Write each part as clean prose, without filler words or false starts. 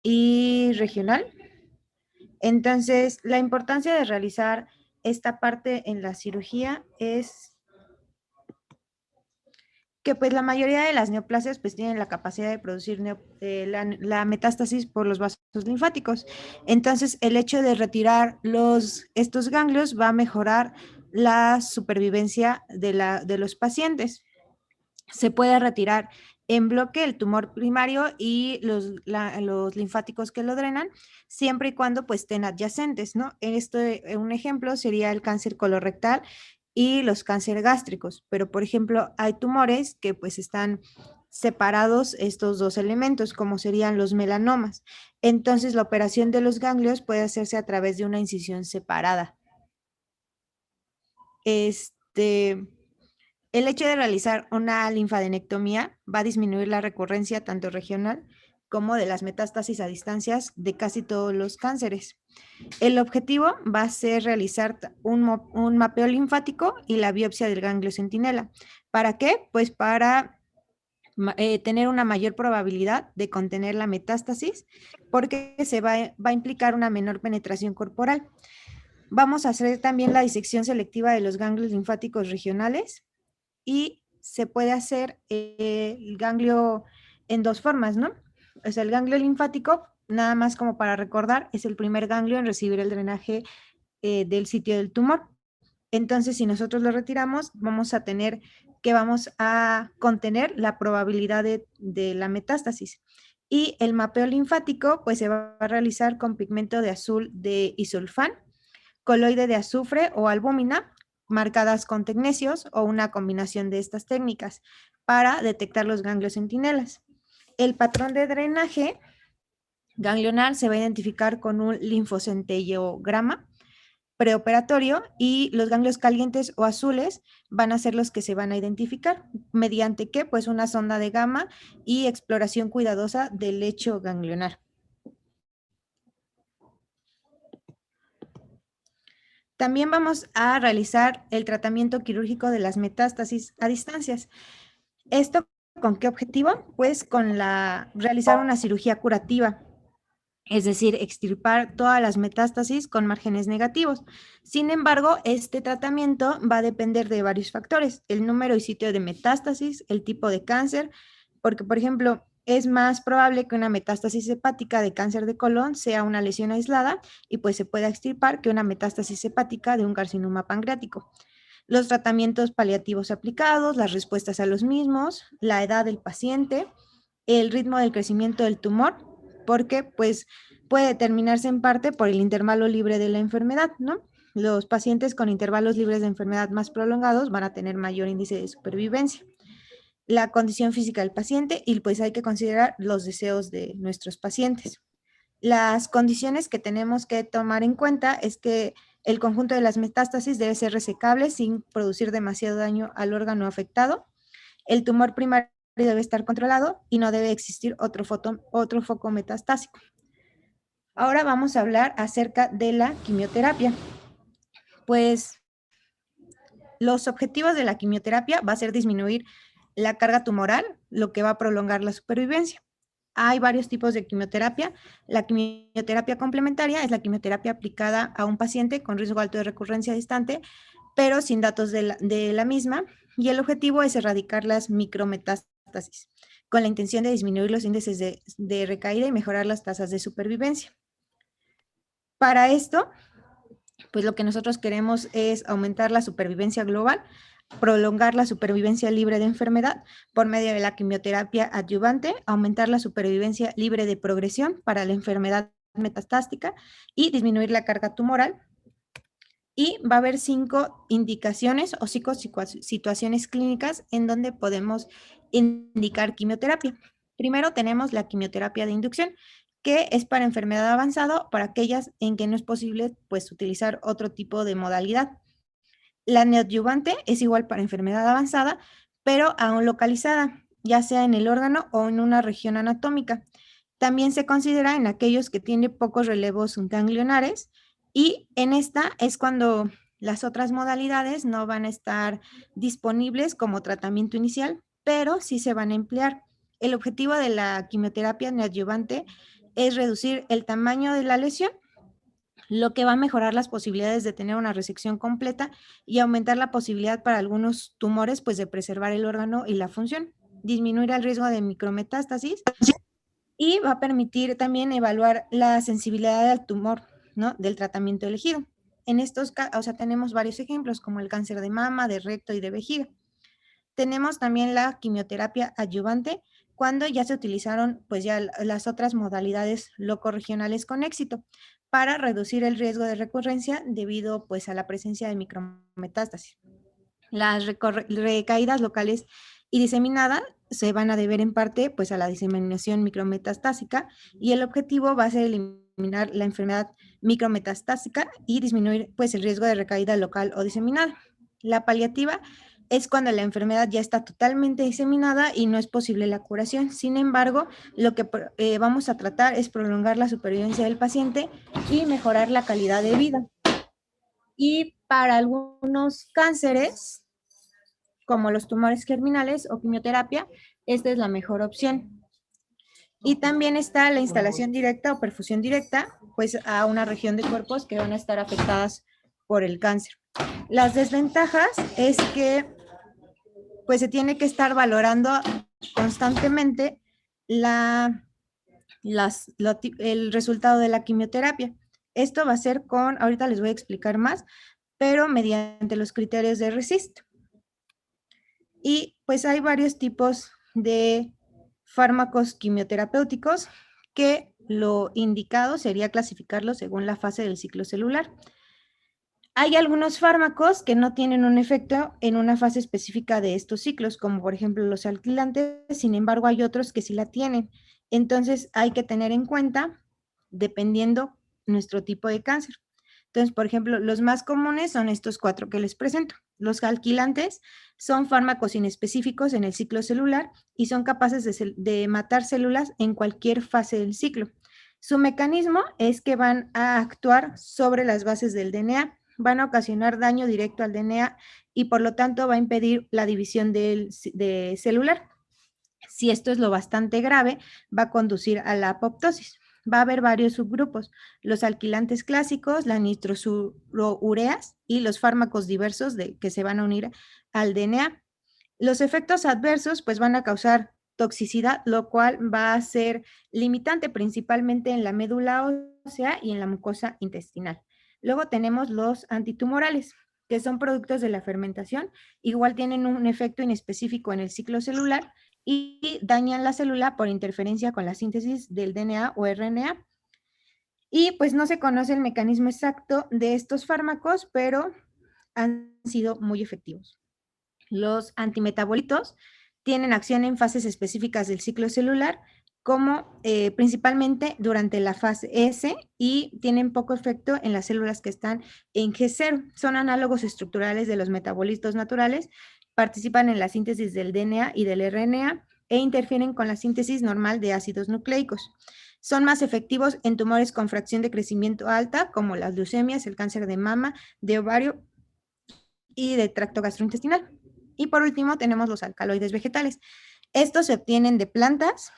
y regional. Entonces, la importancia de realizar esta parte en la cirugía es que pues la mayoría de las neoplasias pues tienen la capacidad de producir la metástasis por los vasos linfáticos. Entonces, el hecho de retirar estos ganglios va a mejorar la supervivencia de los pacientes. Se puede retirar en bloque el tumor primario y los linfáticos que lo drenan, siempre y cuando pues estén adyacentes, ¿no? Un ejemplo sería el cáncer colorectal y los cánceres gástricos, pero por ejemplo hay tumores que pues están separados estos dos elementos, como serían los melanomas. Entonces la operación de los ganglios puede hacerse a través de una incisión separada. Este, el hecho de realizar una linfadenectomía va a disminuir la recurrencia tanto regional como de las metástasis a distancias de casi todos los cánceres. El objetivo va a ser realizar un mapeo linfático y la biopsia del ganglio centinela. ¿Para qué? Pues para tener una mayor probabilidad de contener la metástasis porque va a implicar una menor penetración corporal. Vamos a hacer también la disección selectiva de los ganglios linfáticos regionales y se puede hacer el ganglio en dos formas, ¿no? O sea, el ganglio linfático, nada más como para recordar, es el primer ganglio en recibir el drenaje del sitio del tumor. Entonces, si nosotros lo retiramos, vamos a contener la probabilidad de la metástasis. Y el mapeo linfático, pues se va a realizar con pigmento de azul de isulfán, coloide de azufre o albúmina, marcadas con tecnecios o una combinación de estas técnicas para detectar los ganglios centinelas. El patrón de drenaje ganglionar se va a identificar con un linfocentellograma preoperatorio y los ganglios calientes o azules van a ser los que se van a identificar. ¿Mediante qué? Pues una sonda de gamma y exploración cuidadosa del lecho ganglionar. También vamos a realizar el tratamiento quirúrgico de las metástasis a distancias. ¿Esto con qué objetivo? Pues realizar una cirugía curativa, es decir, extirpar todas las metástasis con márgenes negativos. Sin embargo, este tratamiento va a depender de varios factores: el número y sitio de metástasis, el tipo de cáncer, porque, por ejemplo, es más probable que una metástasis hepática de cáncer de colon sea una lesión aislada y pues se pueda extirpar que una metástasis hepática de un carcinoma pancreático. Los tratamientos paliativos aplicados, las respuestas a los mismos, la edad del paciente, el ritmo del crecimiento del tumor, porque pues puede determinarse en parte por el intervalo libre de la enfermedad, ¿no? Los pacientes con intervalos libres de enfermedad más prolongados van a tener mayor índice de supervivencia. La condición física del paciente y pues hay que considerar los deseos de nuestros pacientes. Las condiciones que tenemos que tomar en cuenta es que el conjunto de las metástasis debe ser resecable sin producir demasiado daño al órgano afectado. El tumor primario debe estar controlado y no debe existir otro foco metastásico. Ahora vamos a hablar acerca de la quimioterapia. Pues los objetivos de la quimioterapia va a ser disminuir la carga tumoral, lo que va a prolongar la supervivencia. Hay varios tipos de quimioterapia. La quimioterapia complementaria es la quimioterapia aplicada a un paciente con riesgo alto de recurrencia distante, pero sin datos de la misma, y el objetivo es erradicar las micrometástasis, con la intención de disminuir los índices de recaída y mejorar las tasas de supervivencia. Para esto, pues lo que nosotros queremos es aumentar la supervivencia global, prolongar la supervivencia libre de enfermedad por medio de la quimioterapia adyuvante, aumentar la supervivencia libre de progresión para la enfermedad metastástica y disminuir la carga tumoral. Y va a haber 5 indicaciones o 5 situaciones clínicas en donde podemos indicar quimioterapia. Primero tenemos la quimioterapia de inducción, que es para enfermedad avanzada, para aquellas en que no es posible pues utilizar otro tipo de modalidad. La neoadyuvante es igual para enfermedad avanzada, pero aún localizada, ya sea en el órgano o en una región anatómica. También se considera en aquellos que tienen pocos relevos ganglionares, y en esta es cuando las otras modalidades no van a estar disponibles como tratamiento inicial, pero sí se van a emplear. El objetivo de la quimioterapia neoadyuvante es reducir el tamaño de la lesión, lo que va a mejorar las posibilidades de tener una resección completa y aumentar la posibilidad para algunos tumores, pues, de preservar el órgano y la función, disminuir el riesgo de micrometástasis y va a permitir también evaluar la sensibilidad al tumor, ¿no?, del tratamiento elegido. En estos casos, o sea, tenemos varios ejemplos, como el cáncer de mama, de recto y de vejiga. Tenemos también la quimioterapia adyuvante, cuando ya se utilizaron pues ya las otras modalidades locorregionales con éxito para reducir el riesgo de recurrencia debido pues a la presencia de micrometástasis. Las recaídas locales y diseminadas se van a deber en parte pues a la diseminación micrometastásica y el objetivo va a ser eliminar la enfermedad micrometastásica y disminuir pues el riesgo de recaída local o diseminada. La paliativa es cuando la enfermedad ya está totalmente diseminada y no es posible la curación. Sin embargo, lo que vamos a tratar es prolongar la supervivencia del paciente y mejorar la calidad de vida. Y para algunos cánceres, como los tumores germinales o quimioterapia, esta es la mejor opción. Y también está la instalación directa o perfusión directa, pues a una región de cuerpos que van a estar afectadas por el cáncer. Las desventajas es que pues se tiene que estar valorando constantemente el resultado de la quimioterapia. Esto va a ser con, ahorita les voy a explicar más, pero mediante los criterios de RECIST. Y pues hay varios tipos de fármacos quimioterapéuticos que lo indicado sería clasificarlos según la fase del ciclo celular. Hay algunos fármacos que no tienen un efecto en una fase específica de estos ciclos, como por ejemplo los alquilantes, sin embargo hay otros que sí la tienen. Entonces hay que tener en cuenta dependiendo nuestro tipo de cáncer. Entonces, por ejemplo, los más comunes son estos 4 que les presento. Los alquilantes son fármacos inespecíficos en el ciclo celular y son capaces de matar células en cualquier fase del ciclo. Su mecanismo es que van a actuar sobre las bases del DNA, van a ocasionar daño directo al DNA y por lo tanto va a impedir la división de celular. Si esto es lo bastante grave, va a conducir a la apoptosis. Va a haber varios subgrupos, los alquilantes clásicos, las nitrosoureas y los fármacos diversos que se van a unir al DNA. Los efectos adversos pues van a causar toxicidad, lo cual va a ser limitante principalmente en la médula ósea y en la mucosa intestinal. Luego tenemos los antitumorales, que son productos de la fermentación, igual tienen un efecto inespecífico en el ciclo celular y dañan la célula por interferencia con la síntesis del DNA o RNA. Y pues no se conoce el mecanismo exacto de estos fármacos, pero han sido muy efectivos. Los antimetabolitos tienen acción en fases específicas del ciclo celular, como principalmente durante la fase S, y tienen poco efecto en las células que están en G0. Son análogos estructurales de los metabolitos naturales, participan en la síntesis del DNA y del RNA e interfieren con la síntesis normal de ácidos nucleicos. Son más efectivos en tumores con fracción de crecimiento alta, como las leucemias, el cáncer de mama, de ovario y de tracto gastrointestinal. Y por último tenemos los alcaloides vegetales. Estos se obtienen de plantas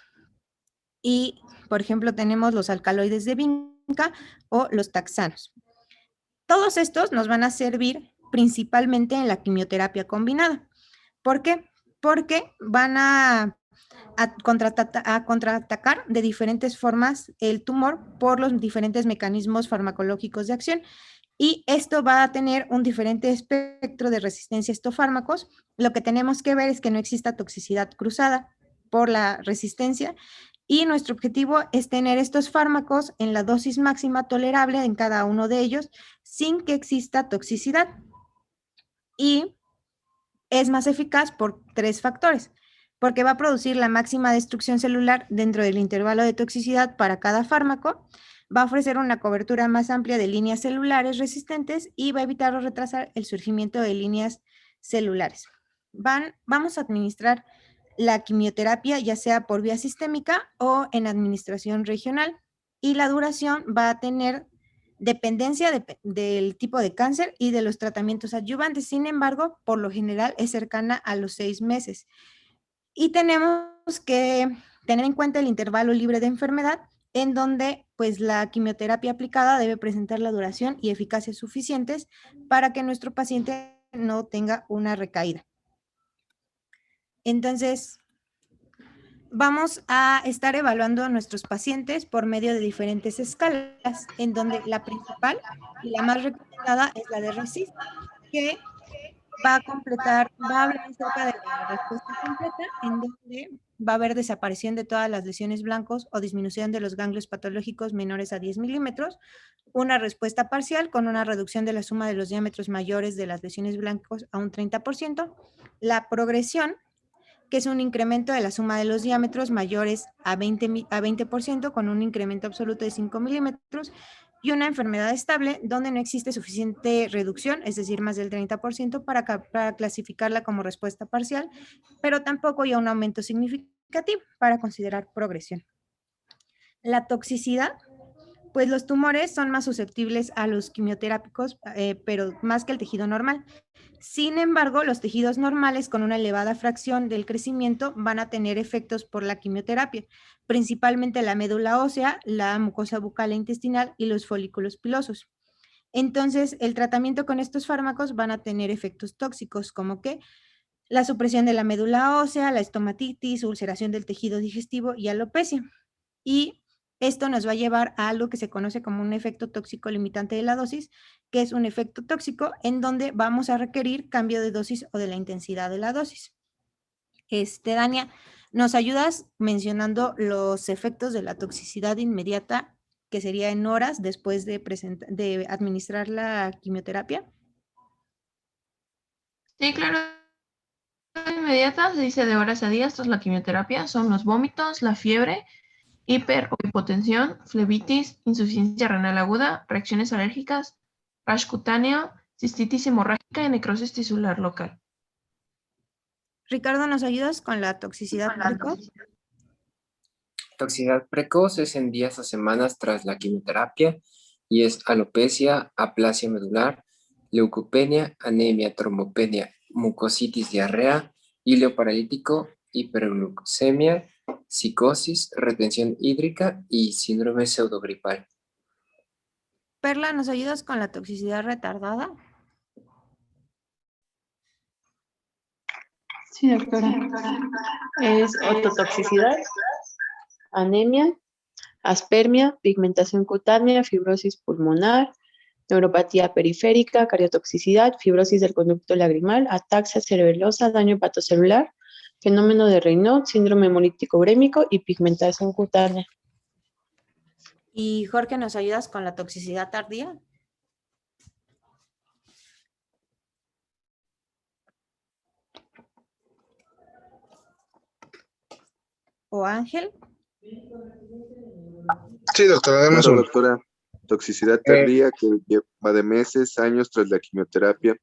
y, por ejemplo, tenemos los alcaloides de vinca o los taxanos. Todos estos nos van a servir principalmente en la quimioterapia combinada. ¿Por qué? Porque van a contraatacar de diferentes formas el tumor por los diferentes mecanismos farmacológicos de acción. Y esto va a tener un diferente espectro de resistencia a estos fármacos. Lo que tenemos que ver es que no exista toxicidad cruzada por la resistencia y nuestro objetivo es tener estos fármacos en la dosis máxima tolerable en cada uno de ellos sin que exista toxicidad. Y es más eficaz por 3 factores, porque va a producir la máxima destrucción celular dentro del intervalo de toxicidad para cada fármaco, va a ofrecer una cobertura más amplia de líneas celulares resistentes y va a evitar o retrasar el surgimiento de líneas celulares. Vamos a administrar la quimioterapia ya sea por vía sistémica o en administración regional y la duración va a tener dependencia del tipo de cáncer y de los tratamientos adyuvantes. Sin embargo, por lo general es cercana a los 6 meses. Y tenemos que tener en cuenta el intervalo libre de enfermedad. en donde pues la quimioterapia aplicada debe presentar la duración y eficacia suficientes para que nuestro paciente no tenga una recaída. Entonces, vamos a estar evaluando a nuestros pacientes por medio de diferentes escalas, en donde la principal y la más recomendada es la de RECIST, que va a hablar acerca de la respuesta completa, en donde va a haber desaparición de todas las lesiones blancos o disminución de los ganglios patológicos menores a 10 milímetros, una respuesta parcial con una reducción de la suma de los diámetros mayores de las lesiones blancos a un 30%, la progresión, que es un incremento de la suma de los diámetros mayores a 20% con un incremento absoluto de 5 milímetros, y una enfermedad estable donde no existe suficiente reducción, es decir, más del 30% para clasificarla como respuesta parcial, pero tampoco ya un aumento significativo para considerar progresión. La toxicidad, pues los tumores son más susceptibles a los quimioterápicos, pero más que el tejido normal. Sin embargo, los tejidos normales con una elevada fracción del crecimiento van a tener efectos por la quimioterapia, principalmente la médula ósea, la mucosa bucal e intestinal y los folículos pilosos. Entonces, el tratamiento con estos fármacos van a tener efectos tóxicos, como que la supresión de la médula ósea, la estomatitis, ulceración del tejido digestivo y alopecia. Y esto nos va a llevar a algo que se conoce como un efecto tóxico limitante de la dosis, que es un efecto tóxico en donde vamos a requerir cambio de dosis o de la intensidad de la dosis. Dania, ¿nos ayudas mencionando los efectos de la toxicidad inmediata, que sería en horas después de administrar la quimioterapia? Sí, claro, inmediata, se dice de horas a días tras la quimioterapia, son los vómitos, la fiebre, hiper o hipotensión, flebitis, insuficiencia renal aguda, reacciones alérgicas, rash cutáneo, cistitis hemorrágica y necrosis tisular local. Ricardo, ¿nos ayudas con la toxicidad precoz? Toxicidad precoz es en días o semanas tras la quimioterapia y es alopecia, aplasia medular, leucopenia, anemia, trombopenia, mucositis, diarrea, hilo paralítico, hiperglucemia, psicosis, retención hídrica y síndrome pseudogripal. Perla, ¿nos ayudas con la toxicidad retardada? Sí, doctora. Es ototoxicidad, anemia, aspermia, pigmentación cutánea, fibrosis pulmonar, neuropatía periférica, cardiotoxicidad, fibrosis del conducto lagrimal, ataxia cerebelosa, daño hepatocelular, fenómeno de Raynaud, síndrome hemolítico urémico y pigmentación cutánea. Y Jorge, ¿nos ayudas con la toxicidad tardía? ¿O Ángel? Sí, doctora, demos Claro, uno. doctora. Toxicidad tardía que va de meses, años tras la quimioterapia,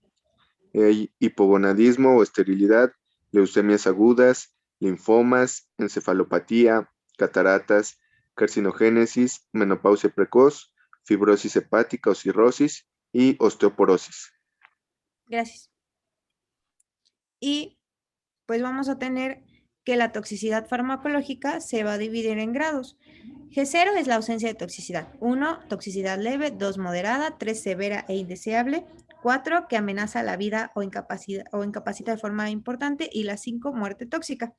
hipogonadismo o esterilidad, leucemias agudas, linfomas, encefalopatía, cataratas, carcinogénesis, menopausia precoz, fibrosis hepática o cirrosis y osteoporosis. Gracias. Y pues vamos a tener que la toxicidad farmacológica se va a dividir en grados. G0 es la ausencia de toxicidad. 1, toxicidad leve. 2, moderada. 3, severa e indeseable. 4, que amenaza la vida o incapacita de forma importante. Y la 5, muerte tóxica.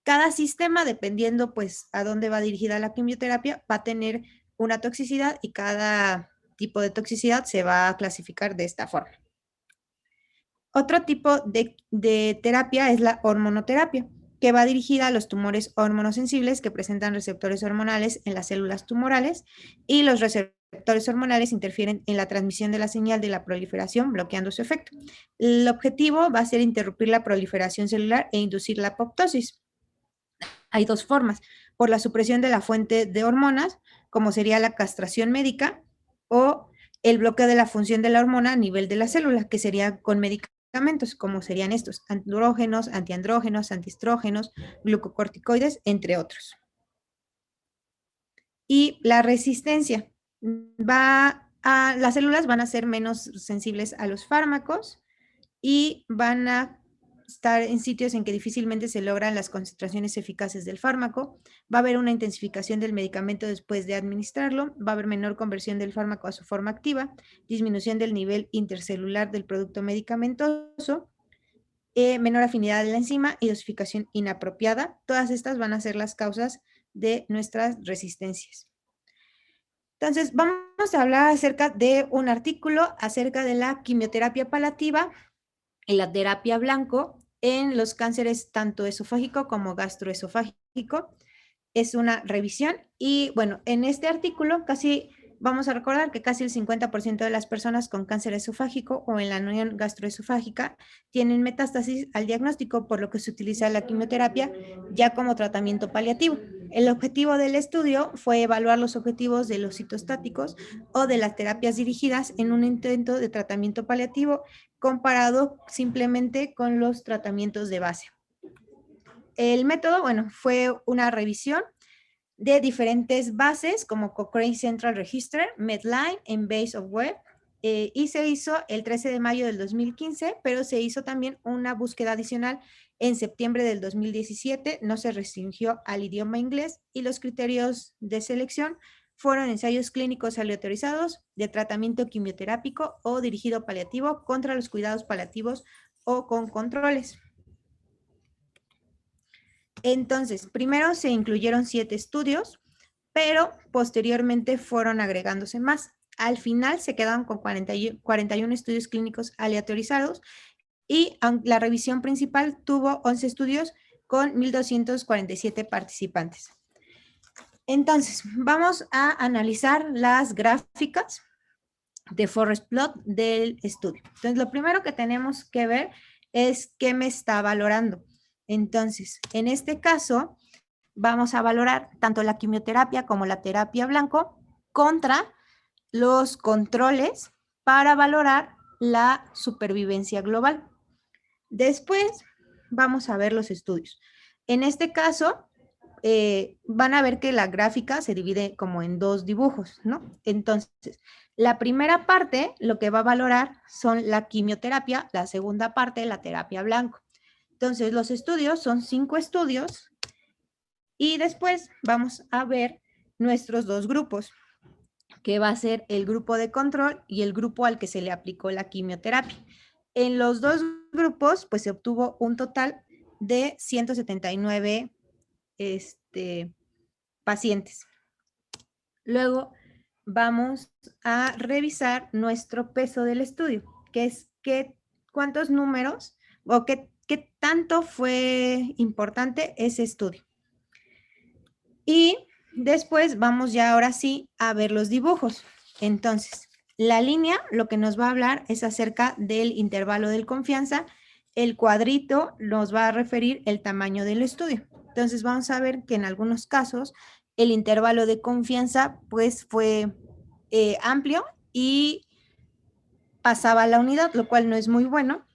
Cada sistema, dependiendo pues a dónde va dirigida la quimioterapia, va a tener una toxicidad y cada tipo de toxicidad se va a clasificar de esta forma. Otro tipo de terapia es la hormonoterapia, que va dirigida a los tumores hormonosensibles que presentan receptores hormonales en las células tumorales, y los receptores hormonales interfieren en la transmisión de la señal de la proliferación, bloqueando su efecto. El objetivo va a ser interrumpir la proliferación celular e inducir la apoptosis. Hay dos formas: por la supresión de la fuente de hormonas, como sería la castración médica, o el bloqueo de la función de la hormona a nivel de la célula, que sería con medicamentos, como serían estos: andrógenos, antiandrógenos, antiestrógenos, glucocorticoides, entre otros. Y la resistencia las células van a ser menos sensibles a los fármacos y van a estar en sitios en que difícilmente se logran las concentraciones eficaces del fármaco, va a haber una intensificación del medicamento después de administrarlo, va a haber menor conversión del fármaco a su forma activa, disminución del nivel intercelular del producto medicamentoso, menor afinidad de la enzima y dosificación inapropiada. Todas estas van a ser las causas de nuestras resistencias. Entonces, vamos a hablar acerca de un artículo acerca de la quimioterapia paliativa y la terapia blanco en los cánceres tanto esofágico como gastroesofágico. Es una revisión y bueno, en este artículo vamos a recordar que casi el 50% de las personas con cáncer esofágico o en la unión gastroesofágica tienen metástasis al diagnóstico, por lo que se utiliza la quimioterapia ya como tratamiento paliativo. El objetivo del estudio fue evaluar los objetivos de los citostáticos o de las terapias dirigidas en un intento de tratamiento paliativo comparado simplemente con los tratamientos de base. El método, bueno, fue una revisión de diferentes bases como Cochrane Central Register, Medline, Embase of Web, y se hizo el 13 de mayo del 2015, pero se hizo también una búsqueda adicional en septiembre del 2017, no se restringió al idioma inglés y los criterios de selección fueron ensayos clínicos aleatorizados de tratamiento quimioterápico o dirigido paliativo contra los cuidados paliativos o con controles. Entonces, primero se incluyeron 7 estudios, pero posteriormente fueron agregándose más. Al final se quedaron con 41 estudios clínicos aleatorizados y la revisión principal tuvo 11 estudios con 1,247 participantes. Entonces, vamos a analizar las gráficas de forest plot del estudio. Entonces, lo primero que tenemos que ver es qué me está valorando. Entonces, en este caso, vamos a valorar tanto la quimioterapia como la terapia blanco contra los controles para valorar la supervivencia global. Después, vamos a ver los estudios. En este caso, van a ver que la gráfica se divide como en 2 dibujos, ¿no? Entonces, la primera parte, lo que va a valorar son la quimioterapia, la segunda parte, la terapia blanco. Entonces, los estudios son 5 estudios y después vamos a ver nuestros 2 grupos, que va a ser el grupo de control y el grupo al que se le aplicó la quimioterapia. En los 2 grupos, pues se obtuvo un total de 179 pacientes. Luego vamos a revisar nuestro peso del estudio, que es cuántos números o qué tanto fue importante ese estudio. Y después vamos ya ahora sí a ver los dibujos. Entonces, la línea lo que nos va a hablar es acerca del intervalo de confianza. El cuadrito nos va a referir el tamaño del estudio. Entonces vamos a ver que en algunos casos el intervalo de confianza pues fue amplio y pasaba la unidad, lo cual no es muy bueno.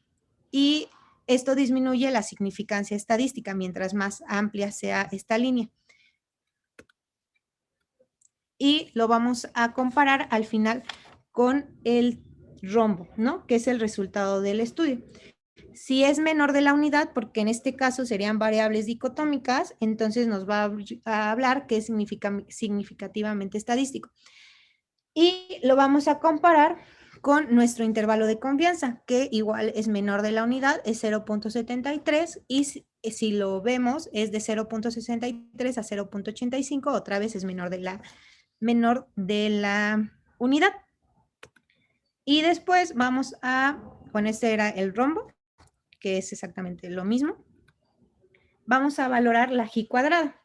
Y esto disminuye la significancia estadística mientras más amplia sea esta línea. Y lo vamos a comparar al final con el rombo, ¿no? Que es el resultado del estudio. Si es menor de la unidad, porque en este caso serían variables dicotómicas, entonces nos va a hablar que es significativamente estadístico. Y lo vamos a comparar con nuestro intervalo de confianza, que igual es menor de la unidad, es 0.73, y si lo vemos es de 0.63 a 0.85, otra vez es menor de la unidad. Y después vamos bueno, este era el rombo, que es exactamente lo mismo. Vamos a valorar la G cuadrada.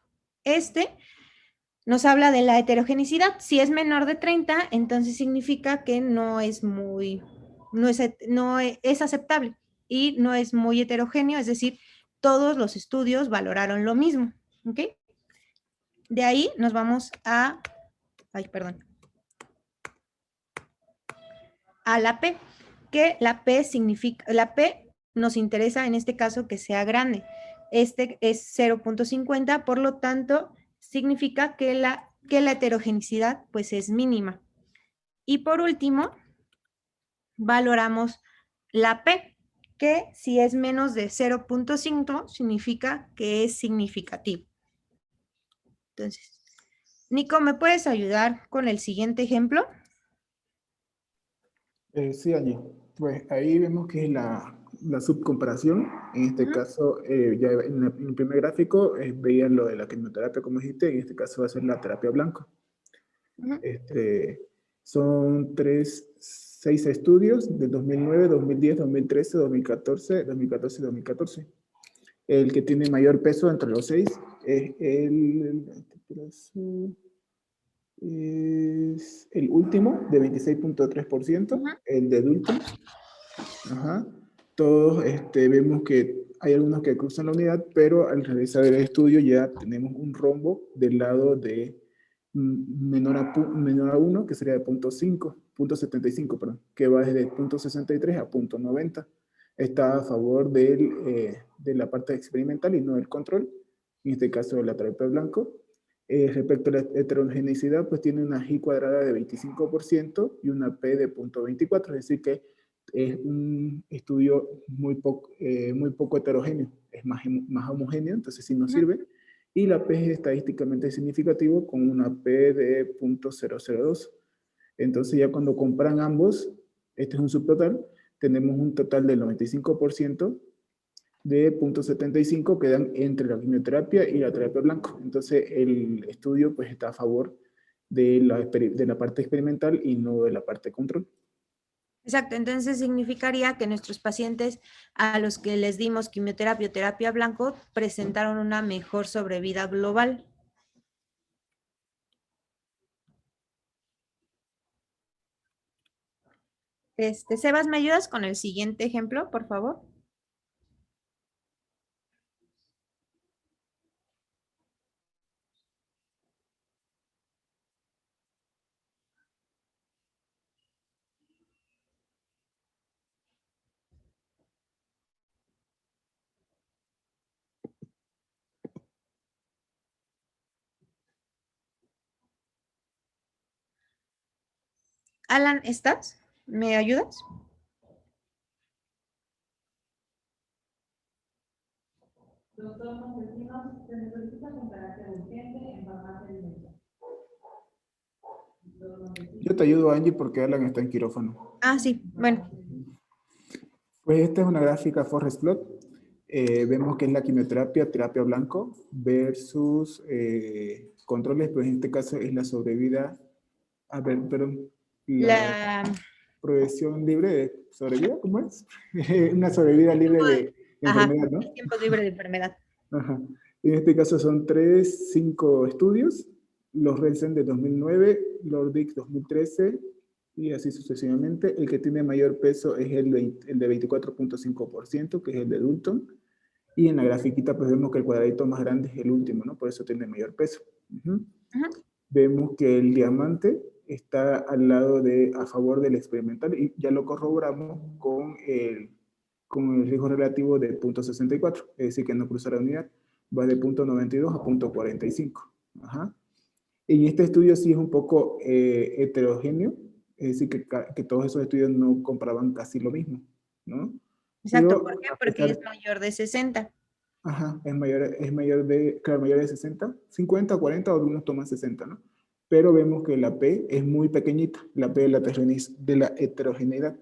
Nos habla de la heterogeneidad. Si es menor de 30, entonces significa que no es aceptable y no es muy heterogéneo, es decir, todos los estudios valoraron lo mismo, ¿ok? De ahí nos vamos a la P, que la P nos interesa en este caso que sea grande. Este es 0.50, por lo tanto, significa que la heterogeneidad pues es mínima. Y por último, valoramos la P, que si es menos de 0.5 significa que es significativo. Entonces, Nico, ¿me puedes ayudar con el siguiente ejemplo? Sí, Angie. Pues ahí vemos que es la subcomparación. En este caso, ya en el primer gráfico veían lo de la quimioterapia, como dijiste, y en este caso va a ser la terapia blanco. Son 6 estudios del 2009, 2010, 2013, 2014, 2014 y 2014. El que tiene mayor peso entre los 6 es el último, de 26.3%, el de Dulce. Ajá. Todos vemos que hay algunos que cruzan la unidad, pero al realizar el estudio ya tenemos un rombo del lado de menor a 1, que sería de 0.75, perdón, que va desde 0.63 a 0.90. Está a favor de la parte experimental y no del control, en este caso de la terapia blanco. Respecto a la heterogeneidad, pues tiene una G cuadrada de 25% y una P de 0.24, es decir que es un estudio muy poco heterogéneo, es más homogéneo, entonces sí nos sirve. Y la P es estadísticamente significativo con una P de 0.002. Entonces ya cuando comparan ambos, este es un subtotal, tenemos un total del 95% de 0.75 que dan entre la quimioterapia y la terapia blanco. Entonces el estudio pues está a favor de la parte experimental y no de la parte control. Exacto, entonces significaría que nuestros pacientes a los que les dimos quimioterapia o terapia blanco presentaron una mejor sobrevida global. Sebas, ¿me ayudas con el siguiente ejemplo, por favor? Alan, ¿estás? ¿Me ayudas? Yo te ayudo, Angie, porque Alan está en quirófano. Ah, sí, bueno. Pues esta es una gráfica Forest Plot. Vemos que es la quimioterapia, terapia blanco, versus controles, pues en este caso es la sobrevida, la progresión libre de sobrevida, ¿cómo es? Una sobrevida libre de enfermedad, ¿no? El tiempo libre de enfermedad. Ajá. En este caso son 5 estudios, los Relsen de 2009, Lordic 2013, y así sucesivamente. El que tiene mayor peso es el de 24.5%, que es el de Dulton. Y en la grafiquita pues vemos que el cuadradito más grande es el último, ¿no? Por eso tiene mayor peso. Vemos que el diamante está al lado a favor del experimental y ya lo corroboramos con el riesgo relativo de 0.64, es decir, que no cruza la unidad, va de 0.92 a 0.45. Ajá. Y este estudio sí es un poco heterogéneo, es decir, que todos esos estudios no comparaban casi lo mismo, ¿no? Exacto, Pero, ¿por qué? Porque es mayor de 60. Ajá, es mayor de 60, 50, 40 o algunos toman 60, ¿no? Pero vemos que la P es muy pequeñita, la P de la heterogeneidad.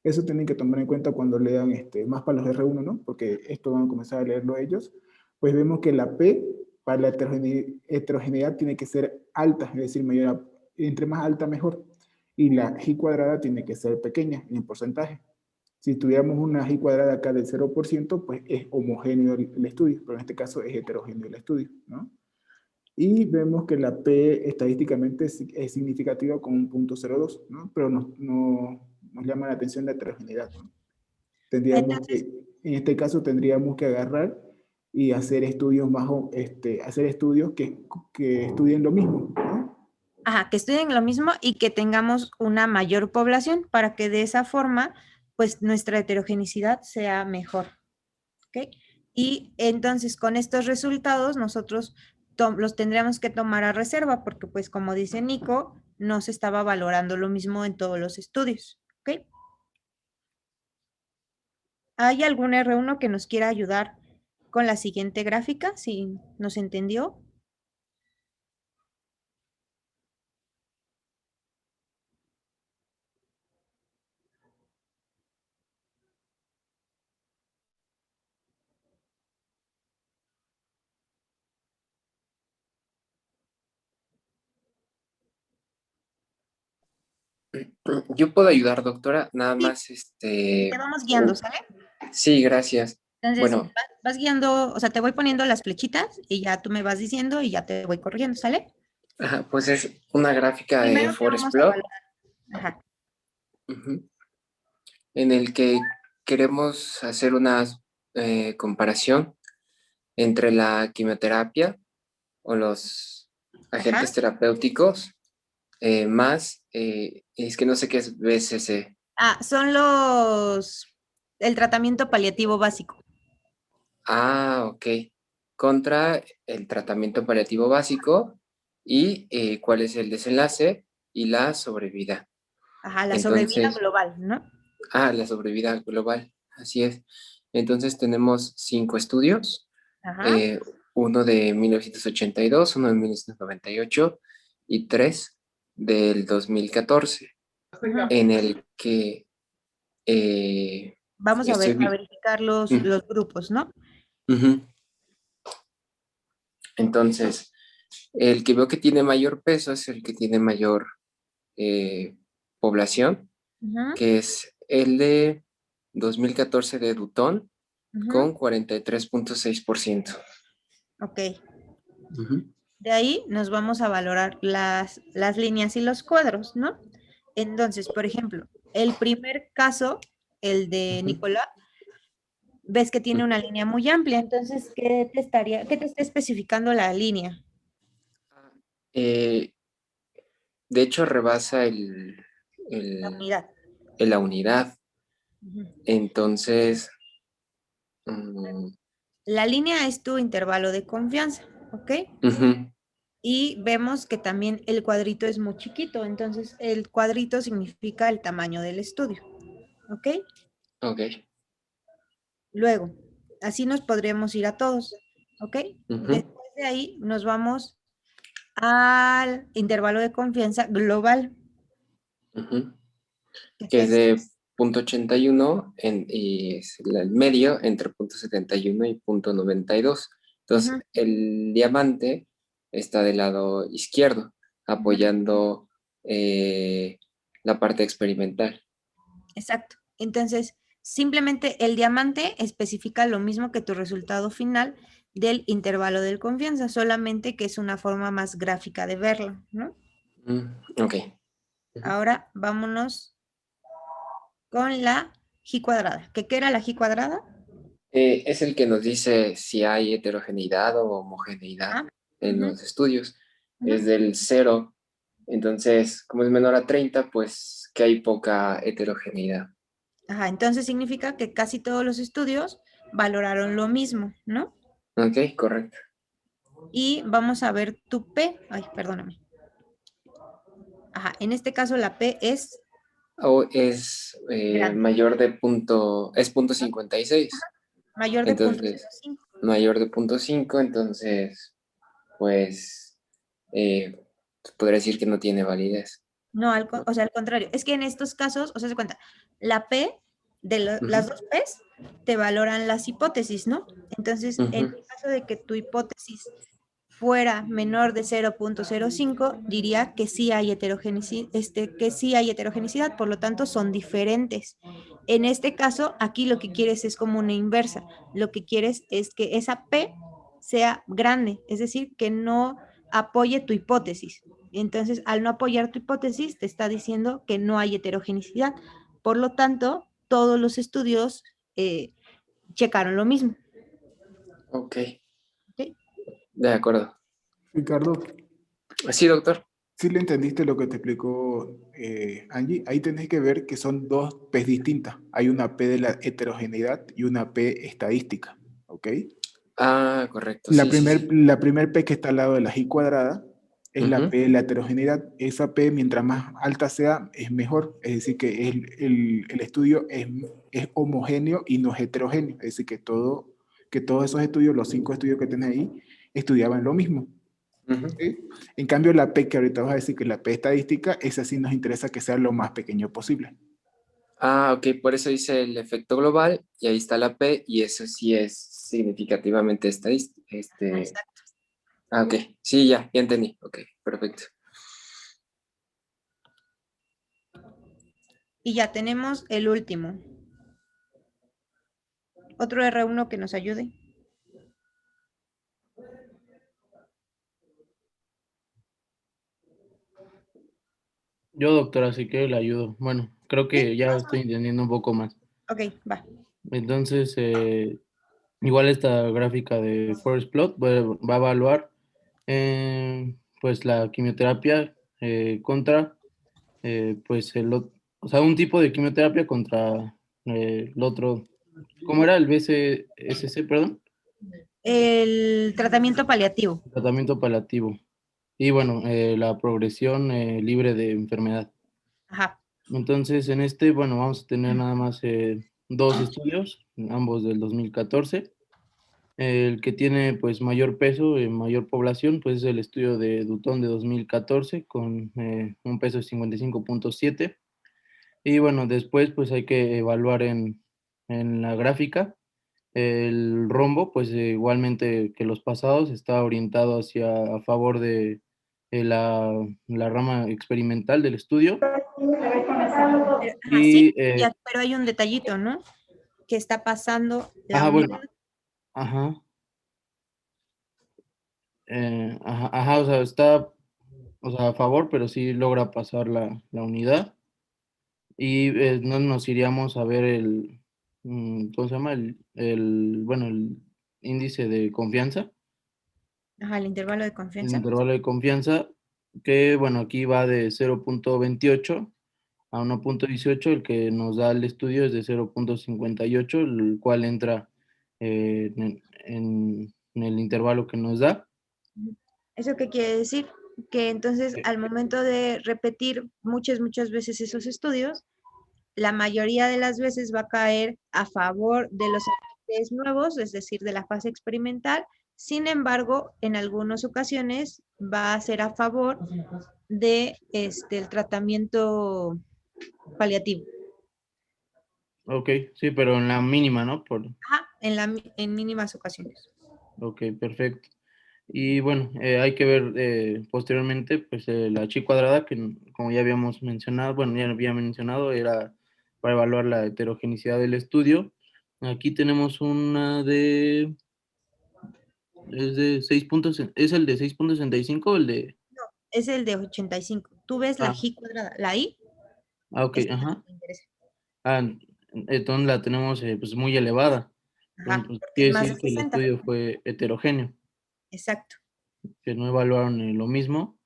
Eso tienen que tomar en cuenta cuando lean más para los R1, ¿no? Porque esto van a comenzar a leerlo ellos. Pues vemos que la P para la heterogeneidad tiene que ser alta, es decir, entre más alta mejor. Y la G cuadrada tiene que ser pequeña en porcentaje. Si tuviéramos una G cuadrada acá del 0%, pues es homogéneo el estudio, pero en este caso es heterogéneo el estudio, ¿no? Y vemos que la P estadísticamente es significativa con un 0.02, ¿no? Pero nos llama la atención la heterogeneidad, ¿no? En este caso tendríamos que agarrar y hacer estudios que estudien lo mismo, ¿no? Ajá, que estudien lo mismo y que tengamos una mayor población para que de esa forma, pues nuestra heterogeneidad sea mejor. ¿Ok? Y entonces con estos resultados nosotros los tendríamos que tomar a reserva porque pues como dice Nico, no se estaba valorando lo mismo en todos los estudios. ¿Ok? ¿Hay algún R1 que nos quiera ayudar con la siguiente gráfica? Si nos entendió. Yo puedo ayudar, doctora, nada Sí, más, te vamos guiando, ¿sale? sí, gracias. Entonces, Bueno, vas guiando, o sea, te voy poniendo las flechitas y ya tú me vas diciendo y ya te voy corrigiendo, ¿sale? ajá, pues es una gráfica de Primero te vamos a Forexplot, evaluar. Ajá. ujú, en el que queremos hacer una comparación entre la quimioterapia o los Ajá. agentes terapéuticos más, es que no sé qué es BCC. Son el tratamiento paliativo básico. Ah, ok. Contra el tratamiento paliativo básico y cuál es el desenlace y la sobrevida. Ajá, la sobrevida Entonces, global, ¿no? la sobrevida global, así es. Entonces tenemos 5 estudios, Ajá. eh, uno de 1982, uno de 1998 y 3 del 2014, Ujú. en el que Vamos a estoy... verificar Mm, los grupos, ¿no? ujú. Entonces, el que veo que tiene mayor peso es el que tiene mayor población, Ujú, que es el de 2014 de Dutón ujú. con 43.6%. Ok. Ujú, De ahí nos vamos a valorar las líneas y los cuadros, ¿no? Entonces, por ejemplo, el primer caso, el de ujú. Nicolás, ves que tiene una línea muy amplia. Entonces, qué te está especificando la línea? Eh, de hecho, rebasa La el- unidad. la unidad. Ujú. Entonces, mm, La línea es tu intervalo de confianza, ¿ok? ujú, Y vemos que también el cuadrito es muy chiquito, entonces el cuadrito significa el tamaño del estudio, ¿ok? ok. Luego, así nos podríamos ir a todos, ¿ok? Ujú, Después de ahí nos vamos al intervalo de confianza global, ujú. que Que este es es, de 0.81 y es el medio entre 0.71 y 0.92. Entonces, ujú, el diamante está del lado izquierdo, ujú, apoyando la parte experimental. exacto. Entonces, simplemente el diamante especifica lo mismo que tu resultado final del intervalo de confianza, solamente que es una forma más gráfica de verlo, ¿no? Ok. Ujú. Ahora vámonos con la G cuadrada. ¿Qué era la G cuadrada? Es el que nos dice si hay heterogeneidad o homogeneidad Ah, en ujú, los estudios. ujú. Es del 0. Entonces, como es menor a 30, pues que hay poca heterogeneidad. Ajá, entonces significa que casi todos los estudios valoraron lo mismo, ¿no? Ok, correcto. Y vamos a ver tu P. Ay, perdóname. Ajá, en este caso la P es O es grande, mayor de es punto 56. mayor de punto cero Entonces, cinco. mayor de punto 5, entonces, pues, podría decir que no tiene validez. No, ¿No? o sea, al contrario. Es que en estos casos, o sea, se cuenta, la P de las Ujú, dos P's te valoran las hipótesis, ¿no? Entonces, en ujú. el caso de que tu hipótesis fuera menor de 0.05, diría que sí hay heterogenicidad, por lo tanto son diferentes. En este caso, aquí lo que quieres es como una inversa. Lo que quieres es que esa P sea grande, es decir, que no apoye tu hipótesis. Entonces, al no apoyar tu hipótesis, te está diciendo que no hay heterogenicidad. Por lo tanto, todos los estudios checaron lo mismo. Ok, ¿Ok? de acuerdo. Ricardo, Sí, doctor. si le entendiste lo que te explicó Angie, ahí tenés que ver que son dos P's distintas. Hay una P de la heterogeneidad y una P estadística, ¿ok? Ah, correcto, sí, sí, sí. La primer P que está al lado de la I cuadrada es la Ujú. P de la heterogeneidad. Esa P, mientras más alta sea, es mejor. Es decir, que el estudio es homogéneo y no es heterogéneo. Es decir, que todos esos estudios, los 5 estudios que tenés ahí, estudiaban lo mismo. Ujú. ¿Sí? En cambio, la P, que ahorita vas a decir que la P estadística, esa sí nos interesa que sea lo más pequeño posible. Ah, ok, por eso dice el efecto global y ahí está la P y eso sí es significativamente estadístico. Exacto. Ah, ok, sí, ya entendí. Ok, perfecto. Y ya tenemos el último. Otro R1 que nos ayude. Yo, doctora, así que le ayudo. Bueno, creo Sí, que ya estoy entendiendo un poco más. ok, va. Entonces, igual esta gráfica de Forest Plot va a evaluar pues la quimioterapia contra pues o sea, un tipo de quimioterapia contra el otro. ¿Cómo era? El BCSC, perdón. El tratamiento paliativo. Tratamiento paliativo. Y bueno, la progresión libre de enfermedad. Ajá. Entonces, en este, bueno, vamos a tener nada más dos estudios, ambos del 2014. El que tiene pues mayor peso, mayor población, pues es el estudio de Dutton de 2014 con un peso de 55.7. Y bueno, después pues hay que evaluar en la gráfica. El rombo, pues igualmente que los pasados, está orientado a favor de la rama experimental del estudio. Ajá, sí, Y, pero hay un detallito, ¿no? Que está pasando la ajá, unidad. bueno, ajá, ajá, o sea, está, o sea, a favor, pero sí logra pasar la unidad. Y no nos iríamos a ver ¿cómo se llama? Bueno, el índice de confianza, Ajá, el intervalo de el confianza. intervalo de confianza, que bueno, aquí va de 0.28 a 1.18, el que nos da el estudio es de 0.58, el cual entra en el intervalo que nos da. ¿Eso qué quiere decir? Que entonces Eh, al momento de repetir muchas veces esos estudios, la mayoría de las veces va a caer a favor de los agentes nuevos, es decir, de la fase experimental. Sin embargo, en algunas ocasiones va a ser a favor de el tratamiento paliativo. Ok, sí, pero en la mínima, ¿no? Ajá, en mínimas ocasiones. Ok, perfecto. Y bueno, hay que ver posteriormente, pues la chi cuadrada, que como ya habíamos mencionado, bueno, ya había mencionado, era para evaluar la heterogeneidad del estudio. Aquí tenemos es de 6 puntos, ¿es el de 6.65 o el de? Es el de 85. Tú ves la Ah, G cuadrada, la I, ok, esa es la que ajá. te interesa. Ah, entonces la tenemos pues muy elevada. Entonces, Ajá, pues, porque es quiere más de decir que el 60. estudio fue heterogéneo, Exacto. que no evaluaron lo mismo.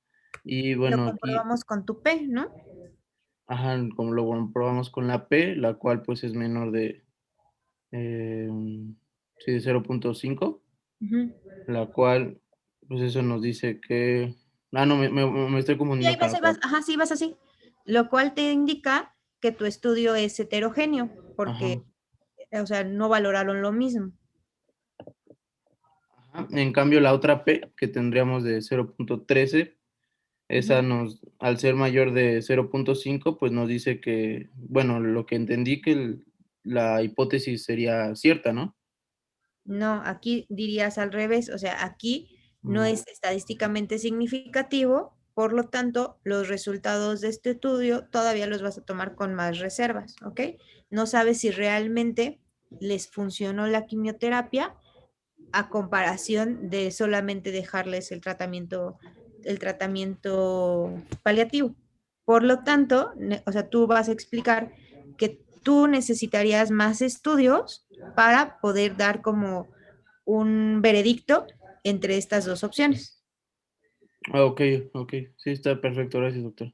Y Lo bueno, aquí, comprobamos con tu P, ¿no? ajá, como lo comprobamos con la P, la cual pues es menor de, eh, sí, de 0.5, Ujú. la cual pues eso nos dice que, no, me estoy Y confundiendo con la ahí vas, 4. ajá, sí, vas así. Lo cual te indica que tu estudio es heterogéneo, Ajá, porque, o sea, no valoraron lo mismo. ajá. En cambio, la otra P, que tendríamos de 0.13, esa Ujú. al ser mayor de 0.5, pues nos dice que, bueno, lo que entendí que la hipótesis sería cierta, ¿no? No, aquí dirías al revés, o sea, aquí no Mm, es estadísticamente significativo, por lo tanto, los resultados de este estudio todavía los vas a tomar con más reservas, ¿ok? No sabes si realmente les funcionó la quimioterapia a comparación de solamente dejarles el tratamiento paliativo. Por lo tanto, o sea, tú vas a explicar que tú necesitarías más estudios para poder dar como un veredicto entre estas dos opciones. ok, ok, sí, está perfecto, gracias, doctor.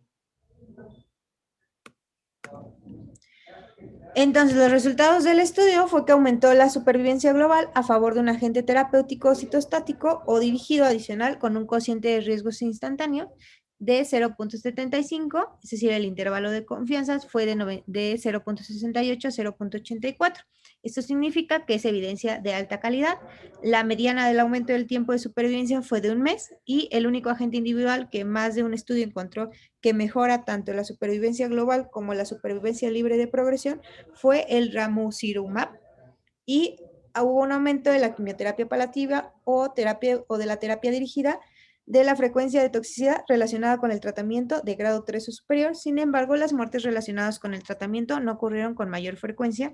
Entonces, los resultados del estudio fue que aumentó la supervivencia global a favor de un agente terapéutico citostático o dirigido adicional con un cociente de riesgos instantáneo de 0.75, es decir, el intervalo de confianza fue de 0.68 a 0.84. Esto significa que es evidencia de alta calidad. La mediana del aumento del tiempo de supervivencia fue de un mes y el único agente individual que más de un estudio encontró que mejora tanto la supervivencia global como la supervivencia libre de progresión fue el ramucirumab, y hubo un aumento de la quimioterapia paliativa o de la terapia dirigida de la frecuencia de toxicidad relacionada con el tratamiento de grado 3 o superior. Sin embargo, las muertes relacionadas con el tratamiento no ocurrieron con mayor frecuencia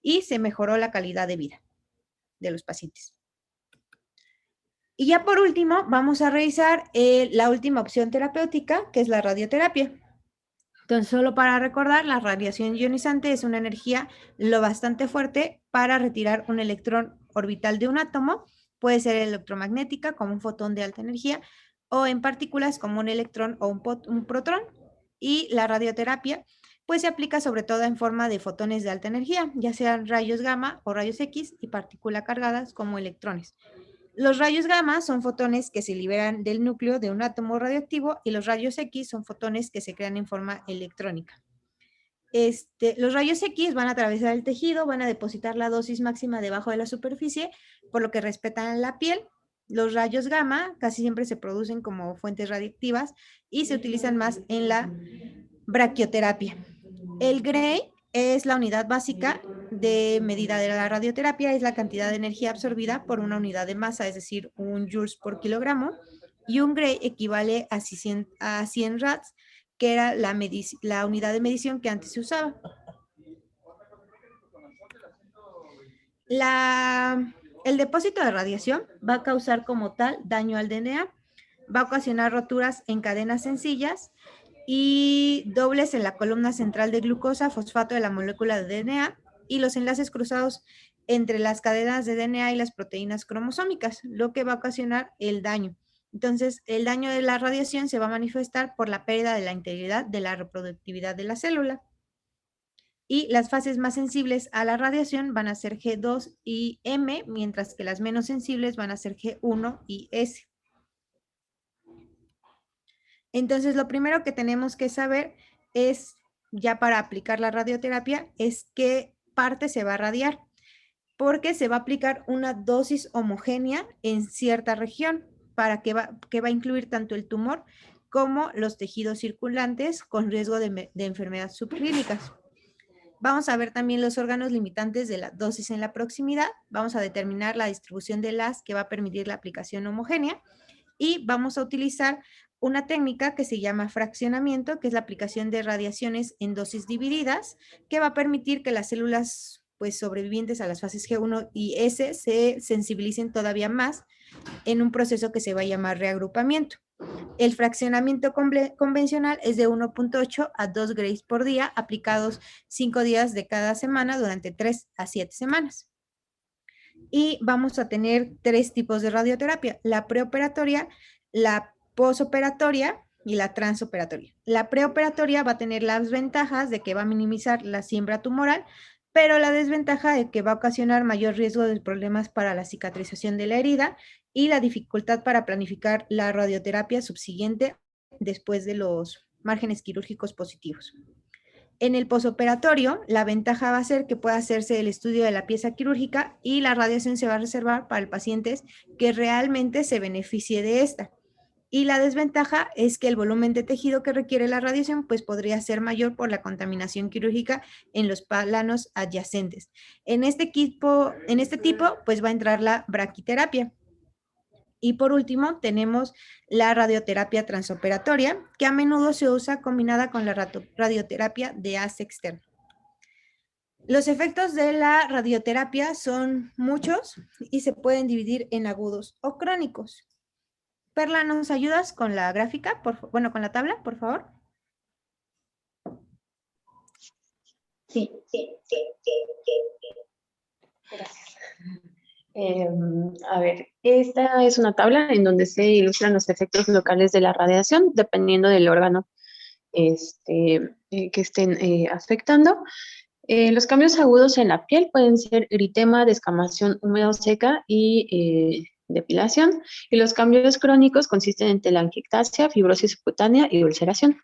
y se mejoró la calidad de vida de los pacientes. Y ya por último, vamos a revisar la última opción terapéutica, que es la radioterapia. Entonces, solo para recordar, la radiación ionizante es una energía lo bastante fuerte para retirar un electrón orbital de un átomo. Puede ser electromagnética, como un fotón de alta energía, o en partículas, como un electrón o un protón. Y la radioterapia, pues se aplica sobre todo en forma de fotones de alta energía, ya sean rayos gamma o rayos X y partículas cargadas como electrones. Los rayos gamma son fotones que se liberan del núcleo de un átomo radioactivo y los rayos X son fotones que se crean en forma electrónica. Los rayos X van a atravesar el tejido, van a depositar la dosis máxima debajo de la superficie, por lo que respetan la piel. Los rayos gamma casi siempre se producen como fuentes radiactivas y se utilizan más en la braquioterapia. El Gray es la unidad básica de medida de la radioterapia, es la cantidad de energía absorbida por una unidad de masa, es decir, un joules por kilogramo, y un Gray equivale a 100 rads, que era la unidad de medición que antes se usaba. El depósito de radiación va a causar como tal daño al DNA, va a ocasionar roturas en cadenas sencillas y dobles en la columna central de glucosa, fosfato de la molécula de DNA y los enlaces cruzados entre las cadenas de DNA y las proteínas cromosómicas, lo que va a ocasionar el daño. Entonces, el daño de la radiación se va a manifestar por la pérdida de la integridad de la reproductividad de la célula. Y las fases más sensibles a la radiación van a ser G2 y M, mientras que las menos sensibles van a ser G1 y S. Entonces, lo primero que tenemos que saber es, ya para aplicar la radioterapia, es qué parte se va a radiar, porque se va a aplicar una dosis homogénea en cierta región, que va a incluir tanto el tumor como los tejidos circundantes con riesgo de enfermedades subclínicas. Vamos a ver también los órganos limitantes de la dosis en la proximidad, vamos a determinar la distribución de las que va a permitir la aplicación homogénea y vamos a utilizar una técnica que se llama fraccionamiento, que es la aplicación de radiaciones en dosis divididas, que va a permitir que las células pues, sobrevivientes a las fases G1 y S se sensibilicen todavía más en un proceso que se va a llamar reagrupamiento. El fraccionamiento convencional es de 1.8 a 2 grays por día, aplicados 5 días de cada semana durante 3 a 7 semanas. Y vamos a tener 3 tipos de radioterapia: la preoperatoria, la posoperatoria y la transoperatoria. La preoperatoria va a tener las ventajas de que va a minimizar la siembra tumoral, pero la desventaja de que va a ocasionar mayor riesgo de problemas para la cicatrización de la herida y la dificultad para planificar la radioterapia subsiguiente después de los márgenes quirúrgicos positivos. En el posoperatorio, la ventaja va a ser que pueda hacerse el estudio de la pieza quirúrgica y la radiación se va a reservar para el paciente que realmente se beneficie de esta. Y la desventaja es que el volumen de tejido que requiere la radiación pues podría ser mayor por la contaminación quirúrgica en los planos adyacentes. En este tipo pues va a entrar la braquiterapia. Y por último tenemos la radioterapia transoperatoria, que a menudo se usa combinada con la radioterapia de haz externo. Los efectos de la radioterapia son muchos y se pueden dividir en agudos o crónicos. Perla, ¿nos ayudas con la gráfica? Con la tabla, por favor. Sí. Gracias. A ver, esta es una tabla en donde se ilustran los efectos locales de la radiación, dependiendo del órgano que estén afectando. Los cambios agudos en la piel pueden ser eritema, descamación húmeda o seca y depilación. Y los cambios crónicos consisten en telangiectasia, fibrosis cutánea y ulceración.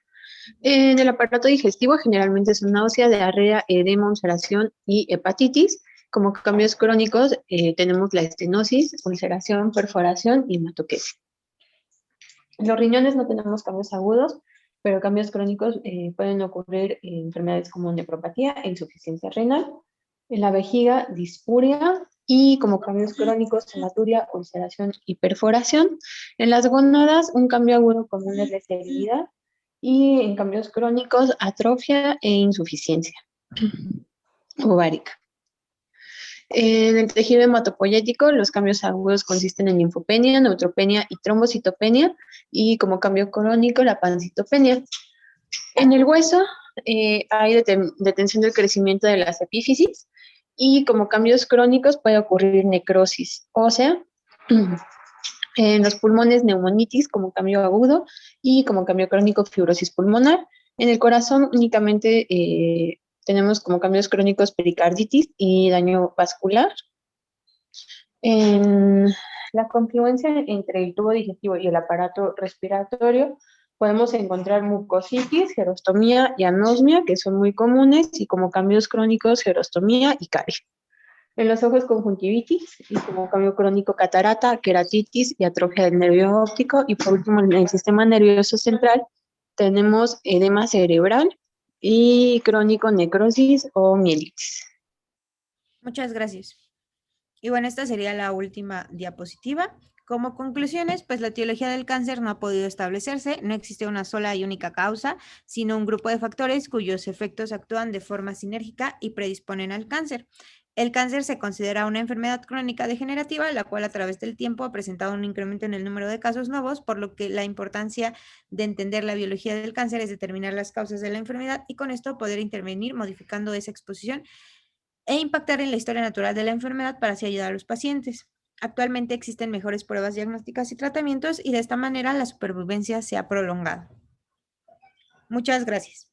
En el aparato digestivo generalmente son náusea, diarrea, edema, ulceración y hepatitis. Como cambios crónicos tenemos la estenosis, ulceración, perforación y hematoquesia. En los riñones no tenemos cambios agudos, pero cambios crónicos pueden ocurrir en enfermedades como nefropatía e insuficiencia renal. En la vejiga, dispuria, y como cambios crónicos, hematuria, ulceración y perforación. En las gónadas, un cambio agudo común es la esterilidad, y en cambios crónicos, atrofia e insuficiencia ovárica. En el tejido hematopoyético, los cambios agudos consisten en linfopenia, neutropenia y trombocitopenia, y como cambio crónico, la pancitopenia. En el hueso hay detención del crecimiento de las epífisis, y como cambios crónicos puede ocurrir necrosis ósea. En los pulmones, neumonitis como cambio agudo, y como cambio crónico, fibrosis pulmonar. En el corazón únicamente tenemos como cambios crónicos pericarditis y daño vascular. En la confluencia entre el tubo digestivo y el aparato respiratorio podemos encontrar mucositis, xerostomía y anosmia, que son muy comunes, y como cambios crónicos, xerostomía y carie. En los ojos, conjuntivitis, y como cambio crónico, catarata, queratitis y atrofia del nervio óptico. Y por último, en el sistema nervioso central tenemos edema cerebral y crónico, necrosis o mielitis. Muchas gracias. Y bueno, esta sería la última diapositiva. Como conclusiones, pues la etiología del cáncer no ha podido establecerse, no existe una sola y única causa, sino un grupo de factores cuyos efectos actúan de forma sinérgica y predisponen al cáncer. El cáncer se considera una enfermedad crónica degenerativa, la cual a través del tiempo ha presentado un incremento en el número de casos nuevos, por lo que la importancia de entender la biología del cáncer es determinar las causas de la enfermedad y con esto poder intervenir modificando esa exposición e impactar en la historia natural de la enfermedad para así ayudar a los pacientes. Actualmente existen mejores pruebas diagnósticas y tratamientos y de esta manera la supervivencia se ha prolongado. Muchas gracias.